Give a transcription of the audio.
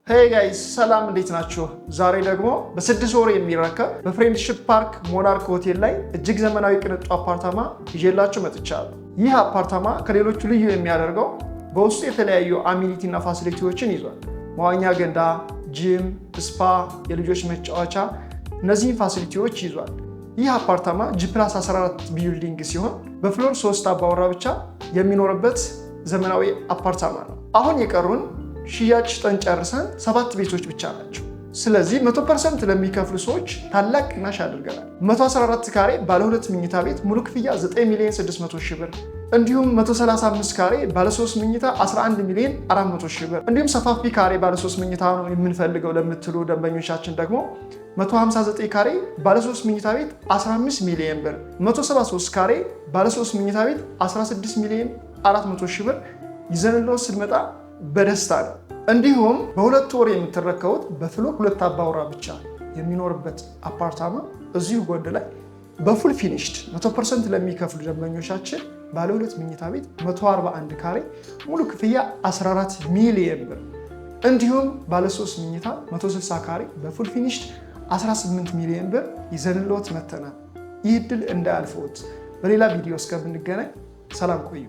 Hey guys, ሰላም እንዴት ናችሁ? ዛሬ ደግሞ በ6 ወር የሚረከብ በፍሬንድሺፕ ፓርክ ሞናርክ ሆቴል ላይ እጅግ ዘመናዊ ቅንጡ አፓርታማ ይዤላችሁ መጥቻለሁ። ይህ አፓርታማ ከሌሎቹ ልዩ የሚያደርገው በውስጡ የተለያዩ አሚኒቲ እና ፋሲሊቲዎችን ይዟል። መዋኛ ገንዳ፣ ጂም፣ ስፓ፣ የልጆች መጫወቻ እነዚህን ፋሲሊቲዎች ይዟል። ይህ አፓርታማ G+14 ቢልዲንግ ሲሆን በፍሎር 3 አባወራ ብቻ የሚኖርበት ዘመናዊ አፓርታማ ነው። አሁን የቀሩን ሽያጭ ጨርሰን 7 ቤቶች ብቻ ናቸው። ስለዚህ 100% ለሚከፍሉ ሰዎች ታላቅ ቅናሽ አድርገናል። 114 ካሬ ባለ 2 መኝታ ቤት ሙሉ ክፍያ 9,600,000 ብር፣ እንዲሁም 135 ካሬ ባለ 3 መኝታ 11,400,000 ብር፣ እንዲሁም ሰፋፊ ካሬ ባለ 3 መኝታ ነው የምንፈልገው ለምትሉ ደንበኞቻችን ደግሞ 159 ካሬ ባለ 3 መኝታ ቤት 15 ሚሊዮን ብር፣ 173 ካሬ ባለ 3 መኝታ ቤት 16,400,000 ብር ይዘንልዎት ስንመጣ በደስታ ነው። እንዲሁም በ2 ወር የምትረከቡት በፍሎር 2 አባወራ ብቻ የሚኖርበት አፓርታማ እዚሁ ጎን ላይ በፉል ፊኒሽድ 100% ለሚከፍሉ ደንበኞቻችን ባለ 2 መኝታ ቤት 141 ካሬ ሙሉ ክፍያ 14 ሚሊዮን ብር፣ እንዲሁም ባለ 3 መኝታ 160 ካሬ በፉል ፊኒሽድ 18 ሚሊዮን ብር ይዘንልዎት መተናል። ይህ ዕድል እንዳያልፍዎት። በሌላ ቪዲዮ እስከምንገናኝ ሰላም ቆዩ።